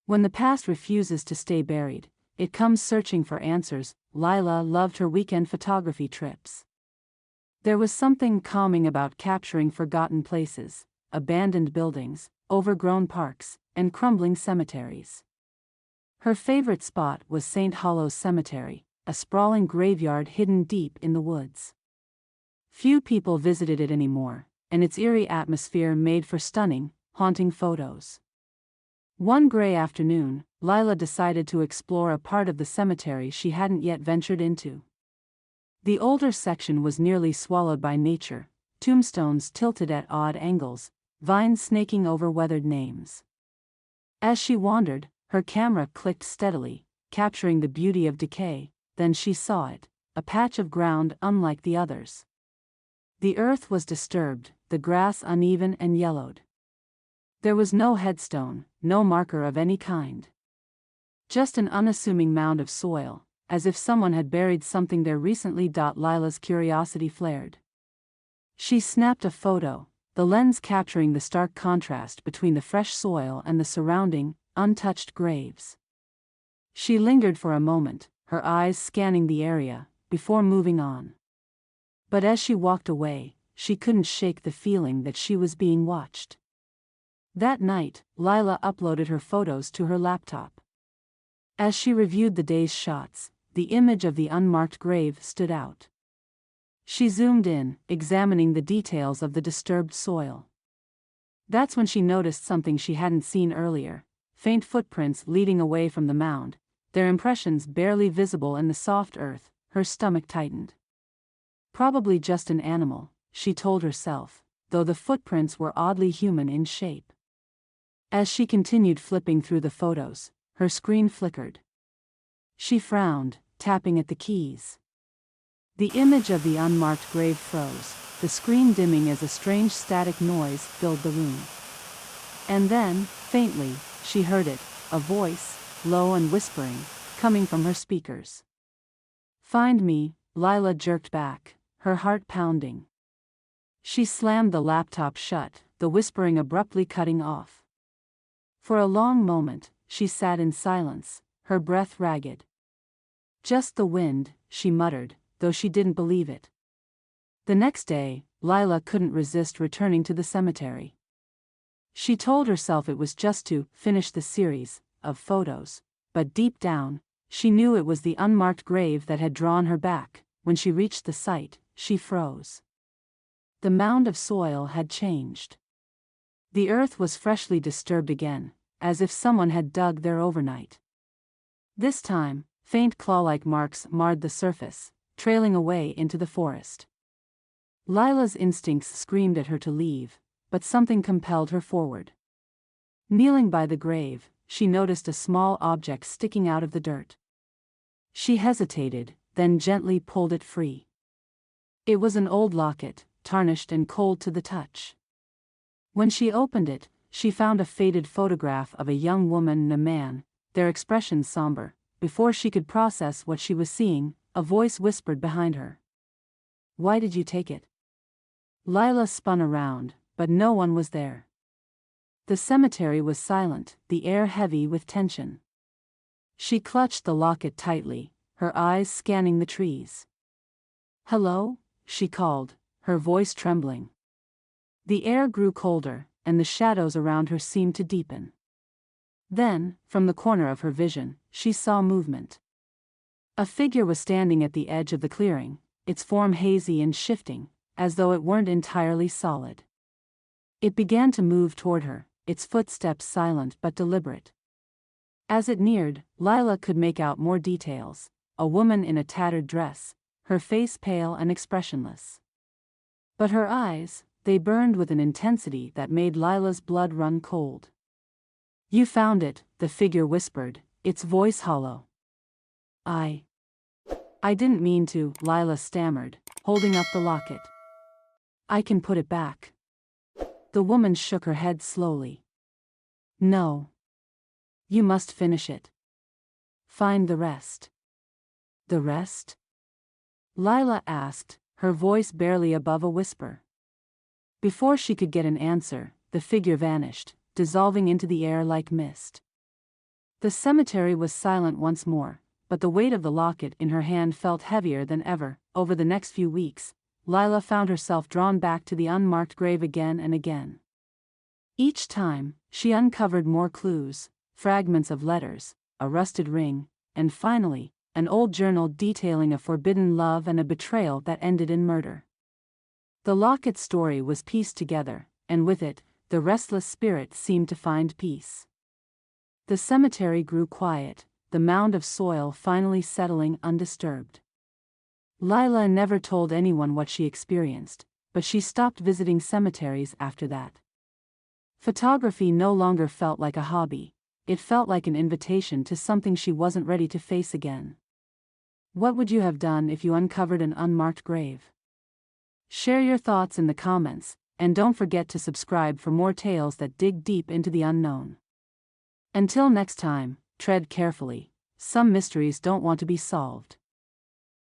When the past refuses to stay buried, it comes searching for answers. Lila loved her weekend photography trips. There was something calming about capturing forgotten places, abandoned buildings, overgrown parks, and crumbling cemeteries. Her favorite spot was St. Hollow's Cemetery, a sprawling graveyard hidden deep in the woods. Few people visited it anymore, and its eerie atmosphere made for stunning, haunting photos. One gray afternoon, Lila decided to explore a part of the cemetery she hadn't yet ventured into. The older section was nearly swallowed by nature, tombstones tilted at odd angles, vines snaking over weathered names. As she wandered, her camera clicked steadily, capturing the beauty of decay. Then she saw it, a patch of ground unlike the others. The earth was disturbed, the grass uneven and yellowed. There was no headstone, no marker of any kind. Just an unassuming mound of soil, as if someone had buried something there recently. Lila's curiosity flared. She snapped a photo, the lens capturing the stark contrast between the fresh soil and the surrounding, untouched graves. She lingered for a moment, her eyes scanning the area, before moving on. But as she walked away, she couldn't shake the feeling that she was being watched. That night, Lila uploaded her photos to her laptop. As she reviewed the day's shots, the image of the unmarked grave stood out. She zoomed in, examining the details of the disturbed soil. That's when she noticed something she hadn't seen earlier: faint footprints leading away from the mound, their impressions barely visible in the soft earth. Her stomach tightened. Probably just an animal, she told herself, though the footprints were oddly human in shape. As she continued flipping through the photos, her screen flickered. She frowned, tapping at the keys. The image of the unmarked grave froze, the screen dimming as a strange static noise filled the room. And then, faintly, she heard it, a voice, low and whispering, coming from her speakers. "Find me," Lila jerked back, her heart pounding. She slammed the laptop shut, the whispering abruptly cutting off. For a long moment, she sat in silence, her breath ragged. "Just the wind," she muttered, though she didn't believe it. The next day, Lila couldn't resist returning to the cemetery. She told herself it was just to finish the series of photos, but deep down, she knew it was the unmarked grave that had drawn her back. When she reached the site, she froze. The mound of soil had changed. The earth was freshly disturbed again, as if someone had dug there overnight. This time, faint claw-like marks marred the surface, trailing away into the forest. Lila's instincts screamed at her to leave, but something compelled her forward. Kneeling by the grave, she noticed a small object sticking out of the dirt. She hesitated, then gently pulled it free. It was an old locket, tarnished and cold to the touch. When she opened it, she found a faded photograph of a young woman and a man, their expressions somber. Before she could process what she was seeing, a voice whispered behind her. "Why did you take it?" Lila spun around, but no one was there. The cemetery was silent, the air heavy with tension. She clutched the locket tightly, her eyes scanning the trees. "Hello?" she called, her voice trembling. The air grew colder, and the shadows around her seemed to deepen. Then, from the corner of her vision, she saw movement. A figure was standing at the edge of the clearing, its form hazy and shifting, as though it weren't entirely solid. It began to move toward her, its footsteps silent but deliberate. As it neared, Lila could make out more details: a woman in a tattered dress, her face pale and expressionless. But her eyes, they burned with an intensity that made Lila's blood run cold. "You found it," the figure whispered, its voice hollow. I didn't mean to," Lila stammered, holding up the locket. "I can put it back." The woman shook her head slowly. "No. You must finish it. Find the rest." "The rest?" Lila asked, her voice barely above a whisper. Before she could get an answer, the figure vanished, dissolving into the air like mist. The cemetery was silent once more, but the weight of the locket in her hand felt heavier than ever. Over the next few weeks, Lila found herself drawn back to the unmarked grave again and again. Each time, she uncovered more clues, fragments of letters, a rusted ring, and finally, an old journal detailing a forbidden love and a betrayal that ended in murder. The locket's story was pieced together, and with it, the restless spirit seemed to find peace. The cemetery grew quiet, the mound of soil finally settling undisturbed. Lila never told anyone what she experienced, but she stopped visiting cemeteries after that. Photography no longer felt like a hobby, it felt like an invitation to something she wasn't ready to face again. What would you have done if you uncovered an unmarked grave? Share your thoughts in the comments, and don't forget to subscribe for more tales that dig deep into the unknown. Until next time, tread carefully, some mysteries don't want to be solved.